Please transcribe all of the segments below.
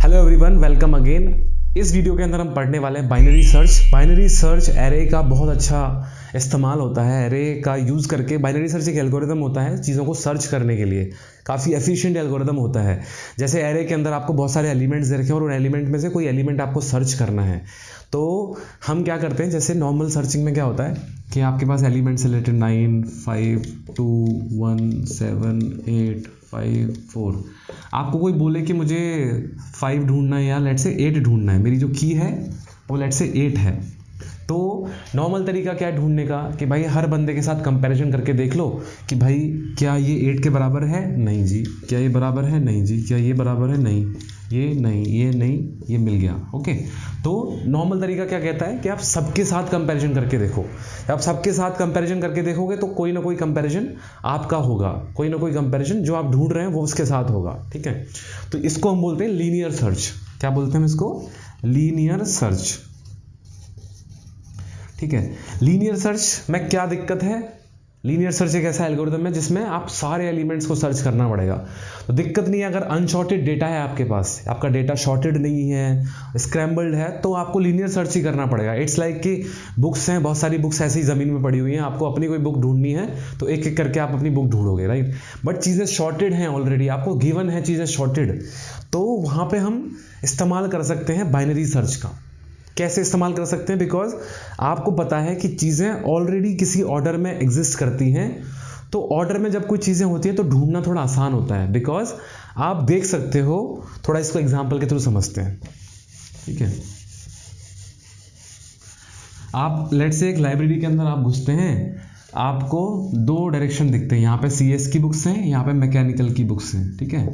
Hello everyone, welcome again. इस video के अंदर हम पढ़ने वाले हैं binary search. Binary search array का बहुत अच्छा इस्तेमाल होता है। एरे का यूज़ करके बाइनरी सर्च एक एल्गोरिदम होता है चीज़ों को सर्च करने के लिए, काफ़ी एफिशिएंट एल्गोरिदम होता है। जैसे एरे के अंदर आपको बहुत सारे एलिमेंट्स दे रखे हैं और उन एलिमेंट में से कोई एलिमेंट आपको सर्च करना है, तो हम क्या करते हैं, जैसे नॉर्मल सर्चिंग में क्या होता है कि आपके पास एलिमेंट से रिलेटेड 9, 5, 2, 1, 7, 8, 5, 4, आपको कोई बोले कि मुझे 5 ढूंढना है या लेट से 8 ढूंढना है, मेरी जो की है वो लेट से 8 है, तो नॉर्मल तरीका क्या है ढूंढने का कि भाई हर बंदे के साथ कंपैरिजन करके देख लो कि भाई क्या ये 8 के बराबर है, नहीं जी, क्या ये बराबर है, नहीं जी, क्या ये बराबर है, नहीं, ये नहीं, ये नहीं, ये मिल गया। ओके, तो नॉर्मल तरीका क्या कहता है कि आप सबके साथ कंपैरिजन करके देखो। आप सबके साथ कंपैरिजन करके देखोगे तो कोई ना कोई कंपैरिजन आपका होगा, कोई ना कोई कंपैरिजन जो आप ढूंढ रहे हैं वो उसके साथ होगा। ठीक है, तो इसको हम बोलते हैं लीनियर सर्च। क्या बोलते हैं हम इसको? Linear search. ठीक है, लीनियर सर्च में क्या दिक्कत है? लीनियर सर्च एक ऐसा एल्गोरिदम है जिसमें आप सारे एलिमेंट्स को सर्च करना पड़ेगा। तो दिक्कत नहीं है अगर अनशॉर्टेड डेटा है आपके पास, आपका डेटा शॉर्टेड नहीं है, स्क्रैम्बल्ड है, तो आपको लीनियर सर्च ही करना पड़ेगा। इट्स लाइक कि बुक्स हैं, बहुत सारी बुक्स ऐसी ज़मीन में पड़ी हुई हैं, आपको अपनी कोई बुक ढूंढनी है तो एक एक करके आप अपनी बुक ढूंढोगे, राइट। बट चीज़ें शॉर्टेड हैं ऑलरेडी, आपको गिवन है चीज़ें शॉर्टेड, तो वहाँ पर हम इस्तेमाल कर सकते हैं बाइनरी सर्च का। कैसे इस्तेमाल कर सकते हैं? बिकॉज आपको पता है कि चीज़ें ऑलरेडी किसी ऑर्डर में एग्जिस्ट करती हैं, तो ऑर्डर में जब कोई चीज़ें होती हैं तो ढूंढना थोड़ा आसान होता है, बिकॉज आप देख सकते हो। थोड़ा इसको एग्जांपल के थ्रू समझते हैं। ठीक है, आप लेट से एक लाइब्रेरी के अंदर आप घुसते हैं, आपको 2 डायरेक्शन दिखते हैं, यहाँ पे CS की बुक्स हैं, यहाँ पे मैकेनिकल की बुक्स हैं। ठीक है,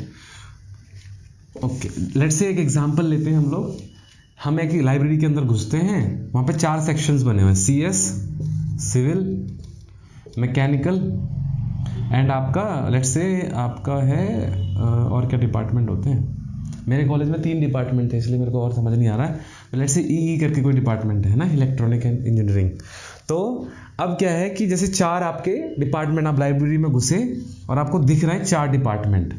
ओके, लेट से एक एग्जांपल लेते हैं हम लोग। हम एक लाइब्रेरी के अंदर घुसते हैं, वहाँ पे 4 सेक्शंस बने हुए हैं, CS, सिविल, मैकेनिकल एंड आपका लेट्स से आपका है और क्या डिपार्टमेंट होते हैं? मेरे कॉलेज में 3 डिपार्टमेंट थे, इसलिए मेरे को और समझ नहीं आ रहा है। लेट्स से ई करके कोई डिपार्टमेंट है ना, इलेक्ट्रॉनिक एंड इंजीनियरिंग। तो अब क्या है कि जैसे 4 आपके डिपार्टमेंट, आप लाइब्रेरी में घुसे और आपको दिख रहे हैं 4 डिपार्टमेंट,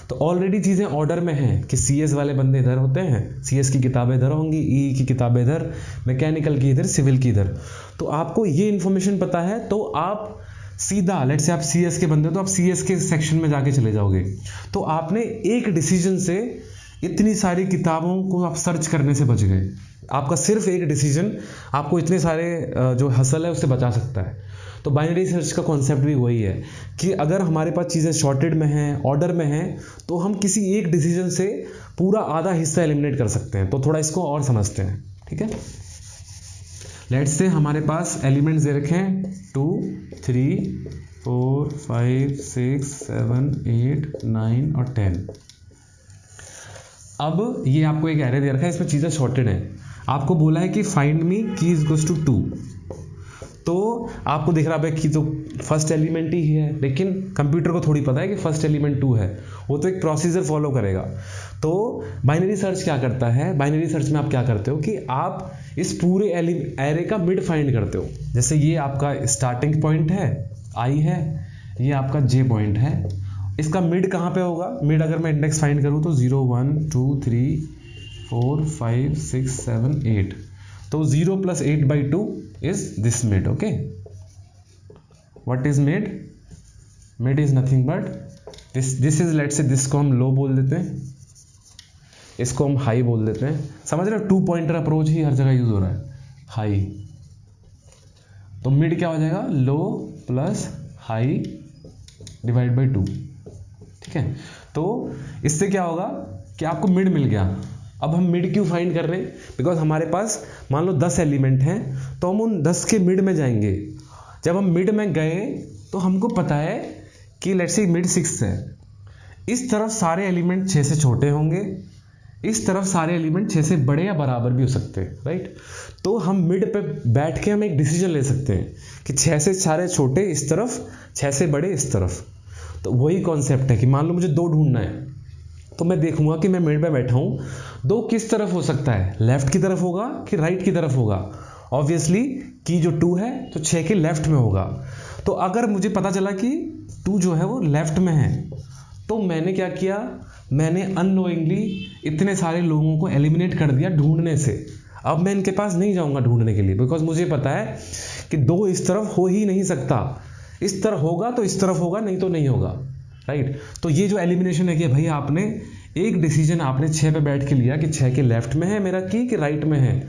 तो ऑलरेडी चीज़ें ऑर्डर में हैं कि CS वाले बंदे इधर होते हैं, CS की किताबें इधर होंगी, ई की किताबें इधर, मैकेनिकल की इधर, सिविल की इधर। तो आपको ये इन्फॉर्मेशन पता है तो आप सीधा लेट से आप CS के बंदे हो तो आप CS के सेक्शन में जाके चले जाओगे। तो आपने एक डिसीजन से इतनी सारी किताबों को आप सर्च करने से बच गए। आपका सिर्फ एक डिसीजन आपको इतने सारे जो हसल है उससे बचा सकता है। तो बाइनरी सर्च का कॉन्सेप्ट भी वही है कि अगर हमारे पास चीज़ें शॉर्टेड में हैं, ऑर्डर में हैं, तो हम किसी एक डिसीजन से पूरा आधा हिस्सा एलिमिनेट कर सकते हैं। तो थोड़ा इसको और समझते हैं। ठीक है, लेट्स से हमारे पास एलिमेंट्स दे रखे हैं 2, 3, 4, 5, 6, 7, 8, 9 और 10। अब ये आपको एक एरे दे रखा है, इसमें चीज़ें शॉर्टेड हैं। आपको बोला है कि फाइंड मी की इज इक्वल्स टू 2, तो आपको दिख रहा है कि तो फर्स्ट एलिमेंट ही है, लेकिन कंप्यूटर को थोड़ी पता है कि फर्स्ट एलिमेंट 2 है, वो तो एक प्रोसीजर फॉलो करेगा। तो बाइनरी सर्च क्या करता है? बाइनरी सर्च में आप क्या करते हो कि आप इस पूरे एरे का मिड फाइंड करते हो। जैसे ये आपका स्टार्टिंग पॉइंट है, I है, ये आपका J पॉइंट है, इसका मिड कहाँ पे होगा? मिड अगर मैं इंडेक्स फाइंड करूँ तो 0, 1, 2, 3, 4, 5, 6, 7, 8, तो 0 + 8/2 is this mid. Okay, what is mid? Mid is nothing but this is let's say this को हम लो बोल देते हैं, इसको हम हाई बोल देते हैं। समझ रहे हो? 2 पॉइंटर अप्रोच ही हर जगह यूज हो रहा है, हाई। तो मिड क्या हो जाएगा? लो प्लस हाई डिवाइड बाई 2। ठीक है, तो इससे क्या होगा कि आपको मिड मिल गया। अब हम मिड क्यों फाइंड कर रहे हैं? बिकॉज हमारे पास मान लो 10 एलिमेंट हैं, तो हम उन 10 के मिड में जाएंगे। जब हम मिड में गए तो हमको पता है कि लेट्स से मिड 6 है, इस तरफ सारे एलिमेंट 6 से छोटे होंगे, इस तरफ सारे एलिमेंट 6 से बड़े या बराबर भी हो सकते हैं, राइट। तो हम मिड पे बैठ के हम एक डिसीजन ले सकते हैं कि 6 से सारे छोटे इस तरफ, 6 से बड़े इस तरफ। तो वही कॉन्सेप्ट है कि मान लो मुझे 2 ढूंढना है, तो मैं देखूंगा कि मैं मिड में बैठा हूँ, 2 किस तरफ हो सकता है? लेफ्ट की तरफ होगा कि राइट की तरफ होगा? ऑब्वियसली की जो 2 है तो 6 के लेफ्ट में होगा। तो अगर मुझे पता चला कि 2 जो है वो लेफ्ट में है, तो मैंने क्या किया, मैंने अननोइंगली इतने सारे लोगों को एलिमिनेट कर दिया ढूंढने से। अब मैं इनके पास नहीं जाऊंगा ढूंढने के लिए, बिकॉज मुझे पता है कि दो इस तरफ हो ही नहीं सकता, इस तरफ होगा तो इस तरफ होगा, नहीं तो नहीं होगा, राइट। तो ये जो एलिमिनेशन है कि भाई आपने एक डिसीजन आपने 6 पे बैठ के लिया कि 6 के लेफ्ट में है मेरा की कि राइट में है,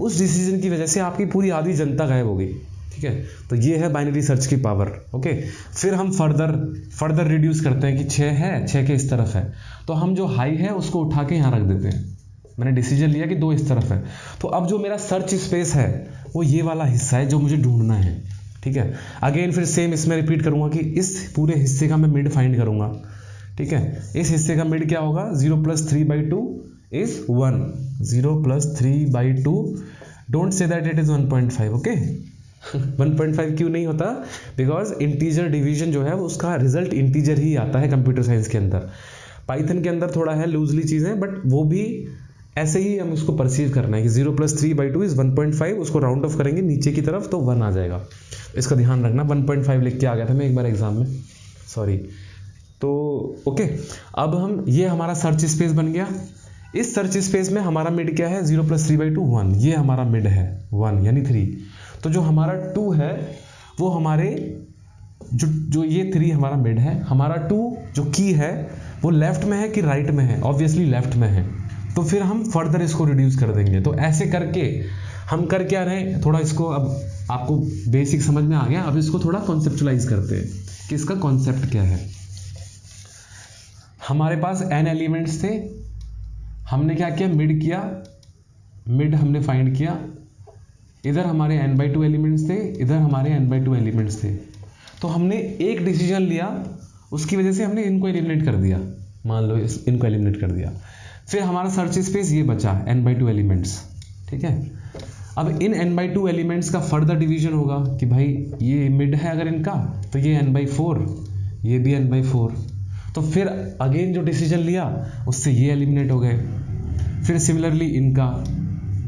उस डिसीजन की वजह से आपकी पूरी आधी जनता गायब हो गई, ठीक है। तो ये है बाइनरी सर्च की पावर, ओके। फिर हम फर्दर रिड्यूस करते हैं कि 6 है, 6 के इस तरफ है, तो हम जो हाई है उसको उठा के यहाँ रख देते हैं। मैंने डिसीजन लिया कि 2 इस तरफ है, तो अब जो मेरा सर्च स्पेस है वो ये वाला हिस्सा है जो मुझे ढूंढना है, ठीक है। अगेन फिर सेम इसमें रिपीट करूंगा कि इस पूरे हिस्से का मैं मिड फाइंड करूंगा, ठीक है। इस हिस्से का मिड क्या होगा, 0 + 3/2 is 1, 0 + 3/2, don't say that it is 1.5, okay. 1.5 क्यों नहीं होता, बिकॉज इंटीजर डिवीजन जो है उसका रिजल्ट इंटीजर ही आता है कंप्यूटर साइंस के अंदर। पाइथन के अंदर थोड़ा है लूजली चीज़ें, बट वो भी ऐसे ही हम उसको परसीव करना है कि 0 + 3/2 इज 1.5, उसको राउंड ऑफ करेंगे नीचे की तरफ तो 1 आ जाएगा। इसका ध्यान रखना, 1.5 लिख के आ गया था मैं एक बार एग्जाम में, सॉरी। तो ओके, अब हम ये हमारा सर्च स्पेस बन गया। इस सर्च स्पेस में हमारा मिड क्या है, 0 + 3/2 1, ये हमारा मिड है 1 यानी 3। तो जो हमारा 2 है वो हमारे जो ये 3 हमारा मिड है, हमारा 2 जो की है वो लेफ्ट में है कि राइट में है, ऑब्वियसली लेफ्ट में है। तो फिर हम फर्दर इसको रिड्यूस कर देंगे। तो ऐसे करके हम कर क्या रहे हैं, थोड़ा इसको अब आपको बेसिक समझ में आ गया, अब इसको थोड़ा कॉन्सेप्चुलाइज करते हैं कि इसका कॉन्सेप्ट क्या है। हमारे पास n एलिमेंट्स थे, हमने क्या किया, मिड हमने फाइंड किया। इधर हमारे n/2 एलिमेंट्स थे, इधर हमारे n/2 एलिमेंट्स थे। तो हमने एक डिसीजन लिया, उसकी वजह से हमने इनको एलिमिनेट कर दिया, मान लो इनको एलिमिनेट कर दिया। फिर हमारा सर्च स्पेस ये बचा n/2 एलिमेंट्स, ठीक है। अब इन n/2 एलिमेंट्स का फर्दर डिवीजन होगा कि भाई ये मिड है अगर इनका, तो ये n/4, ये भी n/4। तो फिर अगेन जो डिसीजन लिया उससे ये एलिमिनेट हो गए। फिर सिमिलरली इनका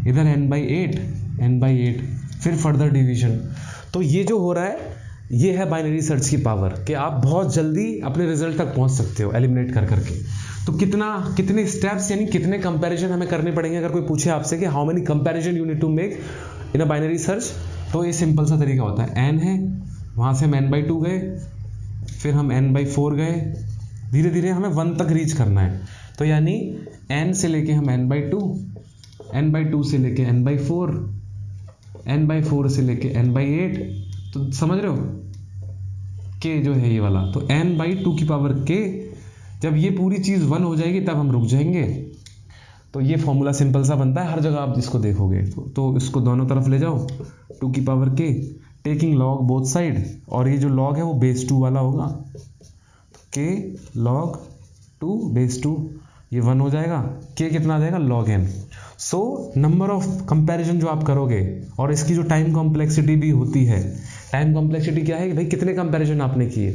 इधर n/8, फिर फर्दर डिवीजन। तो ये जो हो रहा है ये है बाइनरी सर्च की पावर, कि आप बहुत जल्दी अपने रिजल्ट तक पहुंच सकते हो एलिमिनेट कर करके। तो कितने स्टेप्स यानी कितने कंपैरिजन हमें करने पड़ेंगे, अगर कोई पूछे आपसे कि how many comparison you need to make in a binary search, तो ये सिंपल सा तरीका होता है। n है, वहाँ से हम n/2 गए, फिर हम n/4 गए, धीरे धीरे हमें 1 तक रीच करना है। तो यानी n से लेके हम n/2, n/2 से लेके n/4, n/4 से लेके n/8। तो समझ रहे हो k जो है ये वाला, तो n/2 की पावर k। जब ये पूरी चीज़ 1 हो जाएगी तब हम रुक जाएंगे। तो ये फॉर्मूला सिंपल सा बनता है, हर जगह आप जिसको देखोगे। तो इसको दोनों तरफ ले जाओ, 2 की power k, taking log both side, और ये जो log है वो बेस 2 वाला होगा, k log 2 बेस 2, ये 1 हो जाएगा। k कितना आ जाएगा, log n। So number of comparison जो आप करोगे, और इसकी जो टाइम कॉम्प्लेक्सिटी भी होती है, टाइम कॉम्प्लेक्सिटी क्या है कि भाई कितने कंपैरिजन आपने किए,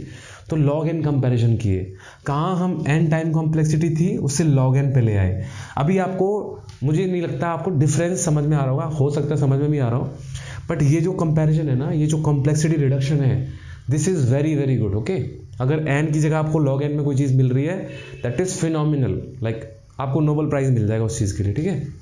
तो log n कंपैरिजन किए। कहाँ हम n टाइम कॉम्प्लेक्सिटी थी उससे log n पे ले आए। अभी आपको, मुझे नहीं लगता आपको डिफरेंस समझ में आ रहा होगा, हो सकता है समझ में भी आ रहा हो, बट ये जो कंपैरिजन है ना, ये जो कॉम्प्लेक्सिटी रिडक्शन है, this is very very good, okay. अगर n की जगह आपको log n में कोई चीज़ मिल रही है, दैट इज़ फिनोमिनल, लाइक आपको नोबेल प्राइज़ मिल जाएगा उस चीज़ के लिए, ठीक है।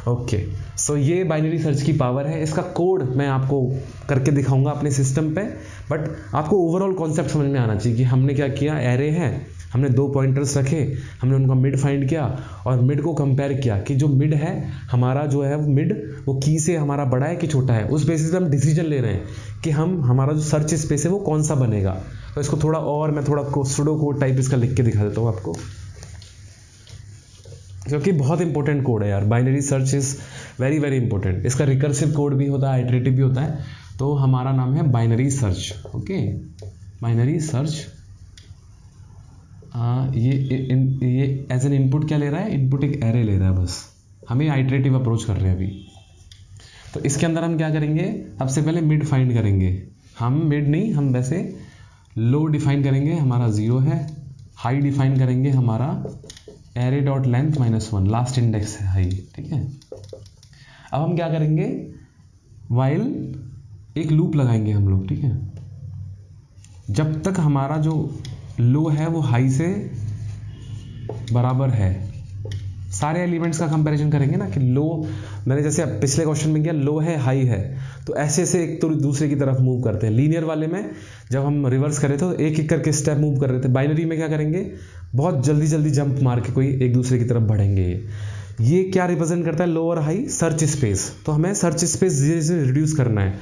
ओके, सो ये बाइनरी सर्च की पावर है। इसका कोड मैं आपको करके दिखाऊंगा अपने सिस्टम पे, बट आपको ओवरऑल कॉन्सेप्ट समझ में आना चाहिए कि हमने क्या किया। एरे है, हमने 2 पॉइंटर्स रखे, हमने उनका मिड फाइंड किया और मिड को कंपेयर किया कि जो मिड है हमारा, जो है मिड वो की से हमारा बड़ा है कि छोटा है। उस बेसिस पे हम डिसीजन ले रहे हैं कि हमारा जो सर्च स्पेस है वो कौन सा बनेगा। तो इसको थोड़ा और मैं थोड़ा सुडो कोड टाइप इसका लिख के दिखा देता हूँ आपको, क्योंकि बहुत इंपॉर्टेंट कोड है यार। Binary search is very very important. इसका रिकर्सिव कोड भी होता है, आइटरेटिव भी होता है। तो हमारा नाम है binary search, okay. Binary search ये एज एन इनपुट क्या ले रहा है, इनपुट एक एरे ले रहा है, बस हमें आइटरेटिव अप्रोच कर रहे हैं अभी। तो इसके अंदर हम क्या करेंगे, सबसे पहले मिड फाइंड करेंगे। हम मिड नहीं, हम वैसे लो डिफाइन करेंगे, हमारा 0 है। हाई डिफाइन करेंगे, हमारा array dot length -1, last index है हाई, ठीक है। अब हम क्या करेंगे, वाइल एक लूप लगाएंगे हम लोग, ठीक है। जब तक हमारा जो लो है वो हाई से बराबर है, सारे एलिमेंट्स का कंपैरिजन करेंगे ना कि लो, मैंने जैसे पिछले क्वेश्चन में किया, लो है हाई है, तो ऐसे ऐसे एक तो दूसरे की तरफ मूव करते हैं। लीनियर वाले में जब हम रिवर्स करें तो एक एक करके स्टेप मूव कर रहे थे, बाइनरी में क्या करेंगे, बहुत जल्दी जल्दी जंप मार के कोई एक दूसरे की तरफ बढ़ेंगे। ये क्या रिप्रेजेंट करता है, लो और हाई सर्च स्पेस। तो हमें सर्च स्पेस धीरे धीरे रिड्यूस करना है।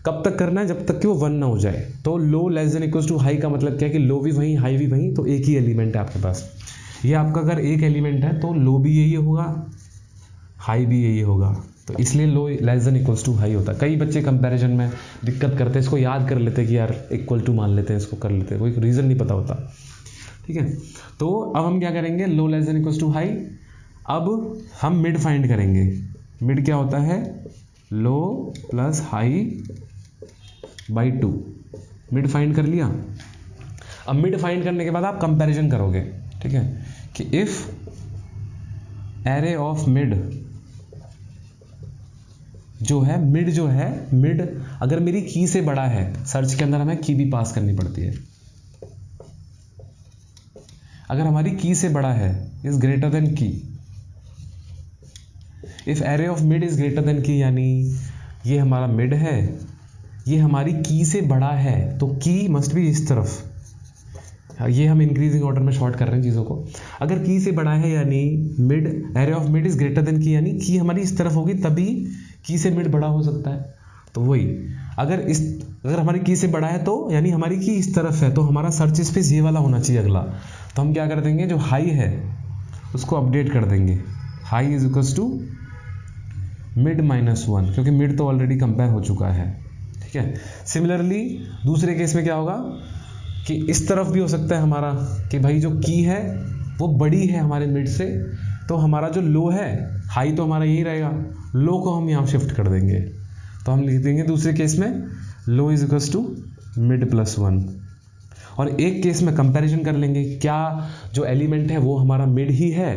कब तक करना है, जब तक कि वो 1 ना हो जाए। तो low less than equals to high का मतलब क्या है कि लो भी वहीं हाई भी वहीं, तो एक ही एलिमेंट है आपके पास। ये आपका अगर एक एलिमेंट है तो लो भी यही होगा, हाई भी यही होगा, तो इसलिए low less than equals to high होता है। कई बच्चे कंपैरिजन में दिक्कत करते हैं, इसको याद कर लेते हैं कि यार इक्वल टू मान लेते हैं, इसको कर लेते हैं, कोई रीज़न नहीं पता होता। ठीक है, तो अब हम क्या करेंगे, low less than equals to high. अब हम मिड फाइंड करेंगे। मिड क्या होता है, low plus high by 2। Mid find कर लिया। अब मिड फाइंड करने के बाद आप कंपैरिजन करोगे, ठीक है, कि इफ एरे ऑफ मिड जो है, मिड जो है, मिड अगर मेरी की से बड़ा है, सर्च के अंदर हमें की भी पास करनी पड़ती है, अगर हमारी की से बड़ा है, इज ग्रेटर देन की, if array of mid is greater than की, यानी ये हमारा मिड है, ये हमारी की से बड़ा है, तो की मस्ट बी इस तरफ। ये हम इंक्रीजिंग ऑर्डर में शॉर्ट कर रहे हैं चीज़ों को। अगर की से बड़ा है यानी mid, array of mid is greater than की, यानी की हमारी इस तरफ होगी तभी की से मिड बड़ा हो सकता है। तो वही, अगर हमारी की से बड़ा है तो यानी हमारी की इस तरफ है, तो हमारा सर्च स्पेस ये वाला होना चाहिए अगला। तो हम क्या कर देंगे, जो हाई है उसको अपडेट कर देंगे, high is equals to mid minus 1, क्योंकि मिड तो ऑलरेडी कंपेयर हो चुका है। ठीक है, सिमिलरली दूसरे केस में क्या होगा कि इस तरफ भी हो सकता है हमारा, कि भाई जो की है वो बड़ी है हमारे मिड से, तो हमारा जो लो है, हाई तो हमारा यही रहेगा, लो को हम यहाँ शिफ्ट कर देंगे। तो हम लिख देंगे दूसरे केस में low is equals to mid plus 1। और एक केस में कंपैरिजन कर लेंगे, क्या जो एलिमेंट है वो हमारा मिड ही है,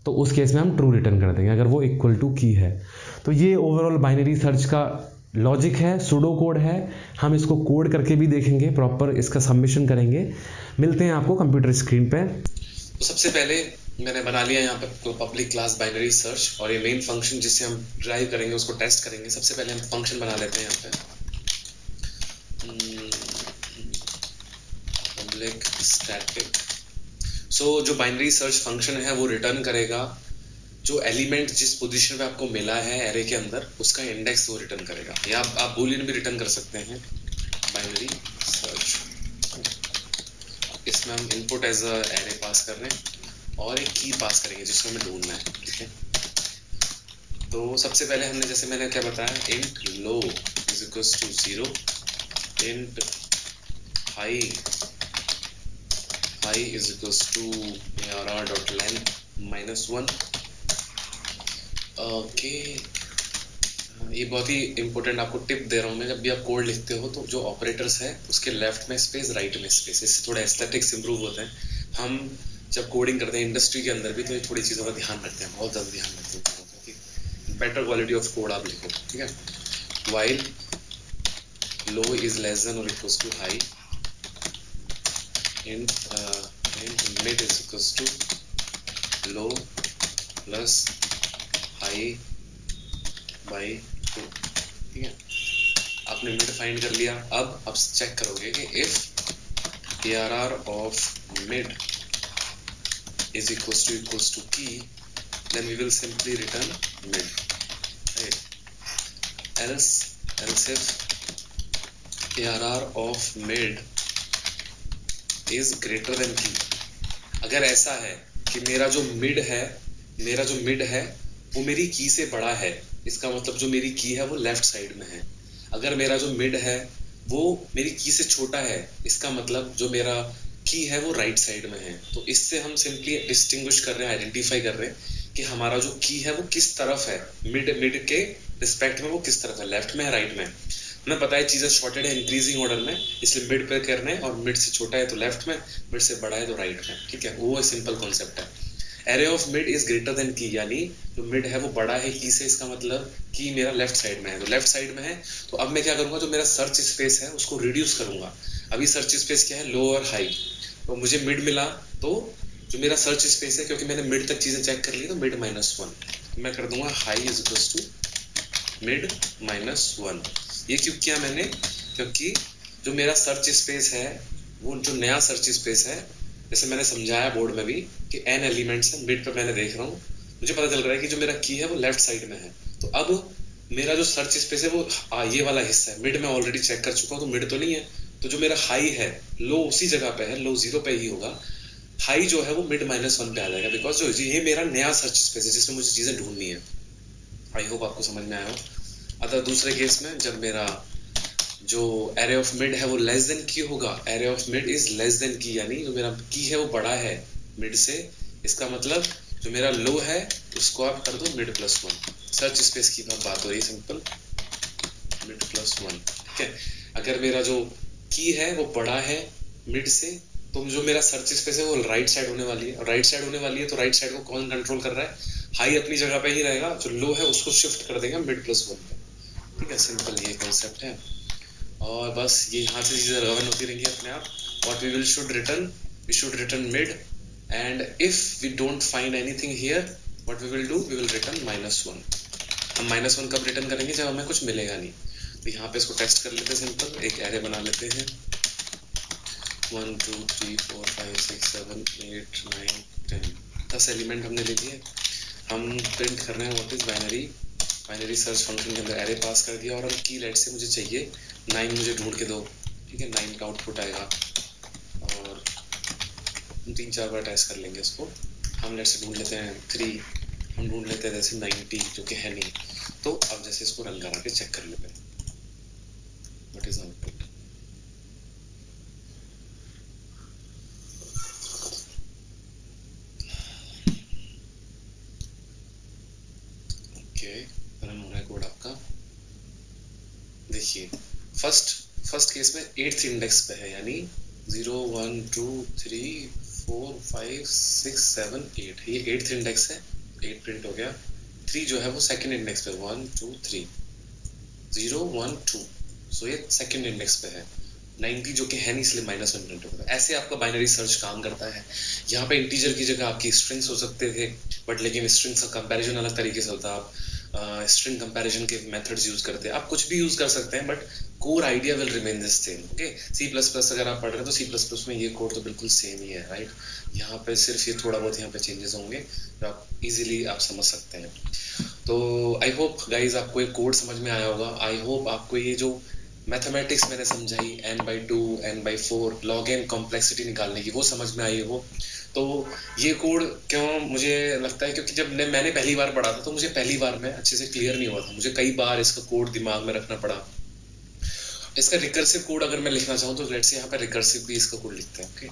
तो उस केस में हम ट्रू रिटर्न कर देंगे अगर वो इक्वल टू की है। तो ये ओवरऑल बाइनरी सर्च का लॉजिक है, सूडो कोड है। हम इसको कोड करके भी देखेंगे, प्रॉपर इसका सबमिशन करेंगे। मिलते हैं आपको कंप्यूटर स्क्रीन पे। तो सबसे पहले मैंने बना लिया यहाँ पे पब्लिक क्लास बाइनरी सर्च, और ये मेन फंक्शन जिससे हम ड्राइव करेंगे उसको टेस्ट करेंगे। सबसे पहले हम फंक्शन बना लेते हैं यहाँ पे, पब्लिक स्टैटिक। सो जो बाइनरी सर्च फंक्शन है वो रिटर्न करेगा जो एलिमेंट जिस पोजीशन पे आपको मिला है एरे के अंदर, उसका इंडेक्स वो रिटर्न करेगा, या आप बूलियन भी रिटर्न कर सकते हैं बाइनरी सर्च। इसमें हम इनपुट एज अ एरे पास कर रहे हैं और एक की पास करेंगे जिसको हमें ढूंढना है। ठीक है, तो सबसे पहले हमने, जैसे मैंने क्या बताया, int low is equals to 0, int high is equals to arr.length -1। Okay, ये बहुत ही इंपॉर्टेंट आपको टिप दे रहा हूँ मैं, जब भी आप कोड लिखते हो तो जो ऑपरेटर्स है उसके लेफ्ट में स्पेस, राइट में स्पेस, इससे थोड़ा एस्थेटिक्स इंप्रूव होता है। हम जब कोडिंग करते हैं इंडस्ट्री के अंदर भी, तो ये थोड़ी चीज़ों का ध्यान रखते हैं, बहुत ज़्यादा ध्यान रखते हैं कि बेटर क्वालिटी ऑफ कोड आप लिखो। ठीक है, while low is less than और equals to high, int mid is equals to low plus high by 2। ठीक है, आपने मिड फाइंड कर लिया। अब आप चेक करोगे कि if ARR of mid is equals to key, then we will simply return mid, right. Else if ARR of mid is greater than key, अगर ऐसा है कि मेरा जो मिड है वो मेरी की से बड़ा है, इसका मतलब जो मेरी की है वो लेफ्ट साइड में है। अगर मेरा जो मिड है वो मेरी की से छोटा है, इसका मतलब जो मेरा की है वो राइट साइड में है। तो इससे हम सिंपली डिस्टिंग्विश कर रहे हैं, आइडेंटिफाई कर रहे हैं कि हमारा जो की है वो किस तरफ है, मिड के रिस्पेक्ट में वो किस तरफ है, लेफ्ट में है, राइट में है। हमें पता है चीज़ें शॉर्टेड है इंक्रीजिंग ऑर्डर में, इसलिए मिड पे करना है, और मिड से छोटा है तो लेफ्ट में, मिड से बड़ा है तो राइट में। ठीक है, वो सिंपल कॉन्सेप्ट है। Array of mid is greater than की, यानी जो मिड है वो बड़ा है की से, इसका मतलब की मेरा लेफ्ट साइड में है, तो लेफ्ट साइड में है। तो अब मैं क्या करूंगा, जो मेरा सर्च स्पेस है उसको रिड्यूस करूंगा। अभी सर्च स्पेस क्या है, लो और हाई, तो मुझे मिड मिला तो जो मेरा सर्च स्पेस है, क्योंकि मैंने मिड तक चीजें चेक कर ली, तो मिड -1 मैं कर दूंगा high is equals to mid -1। ये क्यों किया मैंने, क्योंकि जो मेरा सर्च स्पेस है, वो जो नया सर्च स्पेस है, जैसे मैंने समझाया बोर्ड में भी कि n एलिमेंट्स है, मिड पे मैंने देख रहा हूँ, मुझे पता चल रहा है कि जो मेरा की है वो लेफ्ट साइड में है। तो अब मेरा जो सर्च स्पेस है वो ये वाला हिस्सा है, मिड में ऑलरेडी चेक कर चुका हूँ, तो मिड तो नहीं है। तो जो मेरा हाई है, लो उसी जगह पे है, लो 0 पे ही होगा, हाई जो है वो मिड -1 पे आ जाएगा, बिकॉज जो ये मेरा नया सर्च स्पेस है जिसमें मुझे चीजें ढूंढनी है। आई होप आपको समझ में आया हो। अतः दूसरे केस में जब मेरा जो एरे ऑफ मिड है वो लेस देन की होगा, array of mid is less then की, यानी जो मेरा की है वो बड़ा है मिड से, इसका मतलब जो मेरा लो है उसको आप कर दो मिड +1। सर्च स्पेस की बात हो रही है, सिंपल मिड +1, ठीक है। अगर मेरा जो की है वो बड़ा है मिड से, तो जो मेरा सर्च स्पेस है वो राइट साइड होने वाली है, और राइट साइड होने वाली है तो राइट साइड को कौन कंट्रोल कर रहा है, हाई अपनी जगह पे ही रहेगा, जो लो है उसको शिफ्ट कर देगा मिड +1 पे, ठीक है। सिंपल ये कॉन्सेप्ट है, और बस ये यहाँ से चीजें रन होती रहेंगी अपने आप। What we should return mid, and if we don't find anything here, what we will return -1। हम -1 कब रिटर्न करेंगे, जब हमें कुछ मिलेगा नहीं। तो यहाँ पे इसको टेस्ट कर लेते हैं, सिंपल एक एरे बना लेते हैं, 1 2 3 4 5 6 7 8 9 10 10 एलिमेंट हमने ले लिए। हम प्रिंट कर रहे हैं what is binary search function के अंदर एरे पास कर दिया, और हम की लेट से मुझे चाहिए 9, मुझे ढूंढ के दो, ठीक है। 9 का आउटपुट आएगा, और 3-4 बार टेस्ट कर लेंगे इसको। हम लेट से ढूंढ लेते हैं 3, हम ढूंढ लेते हैं जैसे 90, जो कि है नहीं। तो अब जैसे इसको रन करा के चेक कर लेते हैं व्हाट इज आउटपुट। रन हो रहा है कोड आपका। देखिए फर्स्ट केस में 8th इंडेक्स पे है, यानी 0 1 2 3 4 5 6 7 8, ये 8th इंडेक्स है, 8 प्रिंट हो गया। 3 जो है वो सेकंड इंडेक्स पे, 1 2 3 0 1 2, सो ये सेकंड इंडेक्स पे है। 90 जो कि है नहीं, इसलिए -1 प्रिंट होगा। ऐसे आपका बाइनरी सर्च काम करता है। यहाँ पे इंटीजर की जगह आपकी स्ट्रिंग्स हो सकते थे, बट लेकिन स्ट्रिंग्स का कंपैरिजन अलग तरीके से होता है। आप स्ट्रिंग कंपैरिजन के मेथड्स यूज करते हैं, आप कुछ भी यूज कर सकते हैं, but core idea will remain this same, okay. C++ अगर आप पढ़ रहे हैं तो C++ में ये कोड तो बिल्कुल सेम ही है, राइट। यहाँ पे सिर्फ ये थोड़ा बहुत यहाँ पे चेंजेस होंगे, जो आप इजीली आप समझ सकते हैं। तो आई होप गाइज आपको ये कोड समझ में आया होगा। आई होप आपको ये जो मैथमेटिक्स मैंने समझाई n/2 n/4 log n complexity निकालने की, वो समझ में आई हो। तो ये कोड क्यों मुझे लगता है, क्योंकि जब मैंने पहली बार पढ़ा था तो मुझे पहली बार में अच्छे से क्लियर नहीं हुआ था, मुझे कई बार इसका कोड दिमाग में रखना पड़ा। इसका रिकर्सिव कोड अगर मैं लिखना चाहूँ तो लेट्स से यहाँ पे रिकर्सिव भी इसका कोड लिखते हैं, ओके।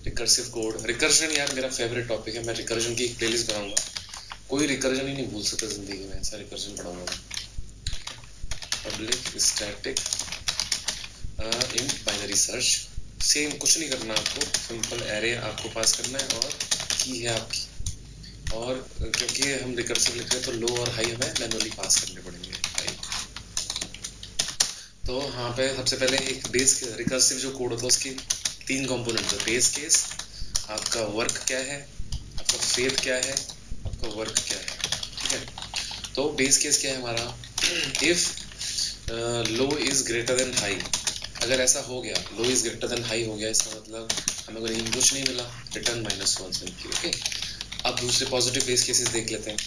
रिकर्सिव कोड, रिकर्जन यार मेरा फेवरेट टॉपिक है, मैं रिकर्जन की एक प्लेलिस्ट बनाऊंगा। कोई रिकर्जन ही नहीं भूल सकता जिंदगी में, ऐसा रिकर्जन पढ़ाऊंगा। Public static in binary search, same कुछ नहीं करना आपको, सिंपल एरे आपको पास करना है और की है आपकी। और क्योंकि हम रिकर्सिव लिख रहे हैं तो लो और हाई हमें मैनुअली पास करने पड़ेंगे, राइट। तो यहाँ पे सबसे पहले एक बेस रिकर्सिव जो कोड होता है उसकी 3 कंपोनेंट्स है, बेस केस, आपका वर्क क्या है, आपका फेथ क्या है, आपका वर्क क्या है, ठीक है। तो बेस केस क्या है हमारा, if low is greater then high, अगर ऐसा हो गया, लो इज ग्रेटर देन हाई हो गया, इसका मतलब हमें कुछ नहीं मिला, रिटर्न -1 सिंपली, ओके। अब दूसरे पॉजिटिव बेस केसेस देख लेते हैं।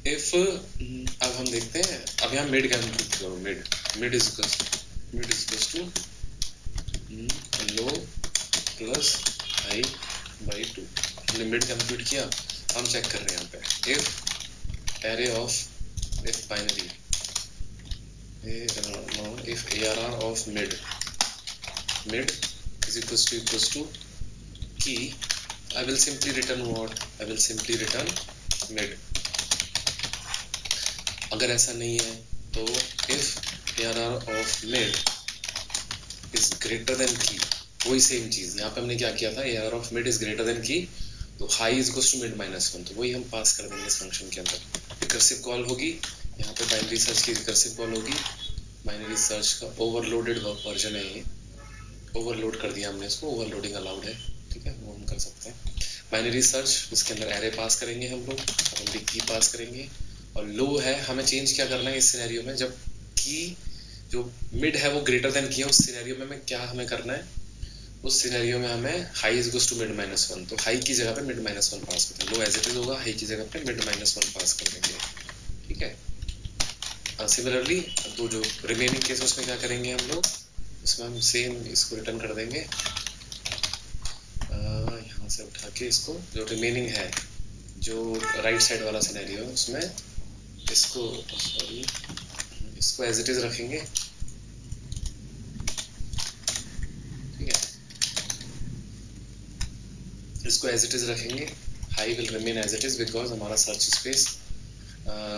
इफ अब हम देखते हैं, अब यहाँ मिड कंप्यूट करो, mid is to low plus high by 2, हमने मिड कंप्यूट किया। हम चेक कर रहे हैं यहाँ पे, if array of, if binary, if ARR of mid is equals to key, I will simply return what? I will simply return mid. अगर ऐसा नहीं है तो if ARR of mid is greater than key, वही same चीज यहाँ पे हमने क्या किया था, ARR of mid is greater than key, तो high is equals to mid -1, तो वही हम पास कर देंगे इस फंक्शन के अंदर। रिकर्सिव कॉल होगी यहाँ पे, बाइनरी सर्च की रिकर्सिव कॉल होगी। बाइनरी सर्च का ओवरलोडेड वर्जन है ये, ओवरलोड कर दिया हमने इसको, ओवरलोडिंग अलाउड है। ठीक है, वो हम कर सकते हैं। बाइनरी सर्च, इसके अंदर एरे पास करेंगे हम लोग, हम भी की पास करेंगे। और लो है, हमें चेंज क्या करना है इस सिनेरियो में, जब की जो मिड है वो ग्रेटर देन की है, उस सिनेरियो में हमें क्या हमें करना है, उस सिनेरियो में हमें high is equals to mid minus one, तो हाई की जगह पे मिड माइनस वन पास करते हैं। लो एज इट इज होगा, हाई की जगह पे मिड माइनस वन पास कर देंगे, ठीक है। सिमिलरली तो जो रिमेनिंग केस उसमें क्या करेंगे हम लोग, इसमें हम सेम इसको रिटर्न कर देंगे, यहाँ से उठा के इसको, जो रिमेनिंग है जो राइट साइड वाला सिनेरियो है उसमें इसको, सॉरी, इसको एज इट इज रखेंगे, ठीक है, इसको एज इट इज रखेंगे। High will remain as it is because हमारा सर्च स्पेस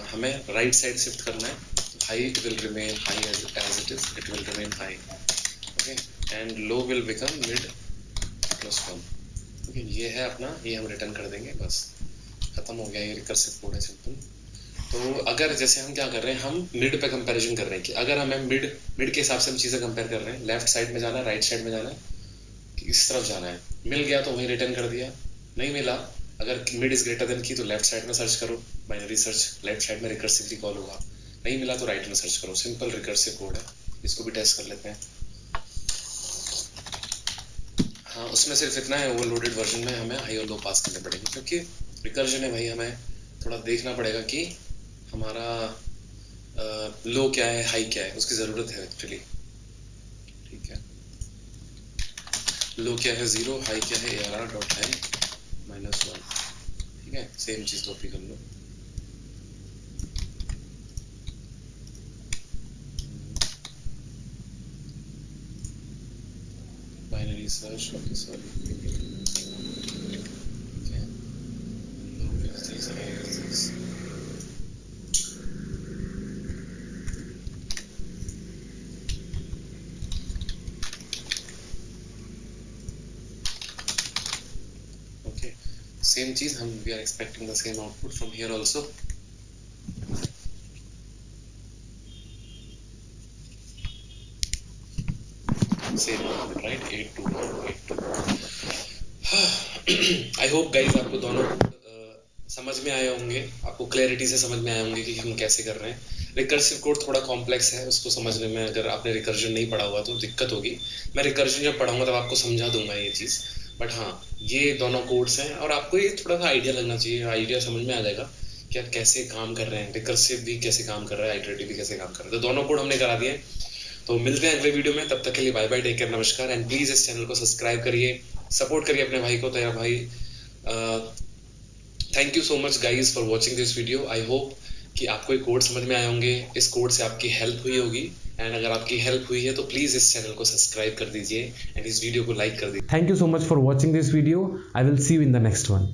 हमें राइट साइड शिफ्ट करना है, high will remain high as it is, it will remain high, okay, and low will become mid plus one, okay. ये है अपना, ये हम return कर देंगे, बस खत्म हो गया, ये रिकर्सिव कोड है सिंपल। तो अगर जैसे हम क्या कर रहे हैं, हम मिड पे कंपैरिजन कर रहे हैं कि अगर हमें मिड के हिसाब से हम चीज़ें कंपेयर कर रहे हैं, लेफ्ट साइड में जाना है, राइट साइड में जाना है, इस तरफ जाना है, मिल गया तो वहीं रिटर्न कर दिया, नहीं मिला, अगर मिड इज ग्रेटर देन की तो लेफ्ट साइड में सर्च करो, बाइनरी सर्च लेफ्ट साइड में रिकर्सिवली कॉल होगा, नहीं मिला तो राइट में सर्च करो, सिंपल रिकर्सिव कोड है। इसको भी टेस्ट कर लेते हैं। हाँ, उसमें सिर्फ इतना है, ओवरलोडेड वर्जन में हमें हाई और लो पास करने पड़ेंगे, क्योंकि रिकर्जन है भाई, हमें थोड़ा देखना पड़ेगा कि हमारा लो क्या है, हाई क्या है, उसकी ज़रूरत है एक्चुअली, ठीक है। लो क्या है 0, हाई क्या है ARR dot high minus one, ठीक है, सेम चीज़ कॉपी कर लो। Binary search, okay, sorry, same चीज, हम we are expecting the same output from here also. Same output, right? 8 2 I hope guys आपको दोनों समझ में आए होंगे, आपको क्लैरिटी से समझ में आए होंगे कि हम कैसे कर रहे हैं। रिकर्सिव कोड थोड़ा कॉम्प्लेक्स है, उसको समझने में अगर आपने रिकर्जन नहीं पढ़ा हुआ तो दिक्कत होगी। मैं रिकर्जन जब पढ़ाऊंगा तब आपको समझा दूंगा ये चीज़, बट हाँ, ये दोनों कोड्स हैं और आपको ये थोड़ा सा आइडिया लगना चाहिए, आइडिया समझ में आ जाएगा कि आप कैसे काम कर रहे हैं, रिकर्सिव भी कैसे काम कर रहा है, आइटरेटिव भी कैसे काम कर रहा है। तो दोनों कोड हमने करा दिए। तो मिलते हैं अगले वीडियो में, तब तक के लिए बाय बाय, टेक केयर, नमस्कार। एंड प्लीज़ इस चैनल को सब्सक्राइब करिए, सपोर्ट करिए अपने भाई को, तेरा भाई। Thank you so much guys for watching this video. I hope कि आपको ये कोड समझ में आए होंगे, इस कोड से आपकी हेल्प हुई होगी। एंड अगर आपकी हेल्प हुई है तो प्लीज़ इस चैनल को सब्सक्राइब कर दीजिए एंड इस वीडियो को लाइक कर दीजिए। Thank you so much for watching this video. I will see you in the next one.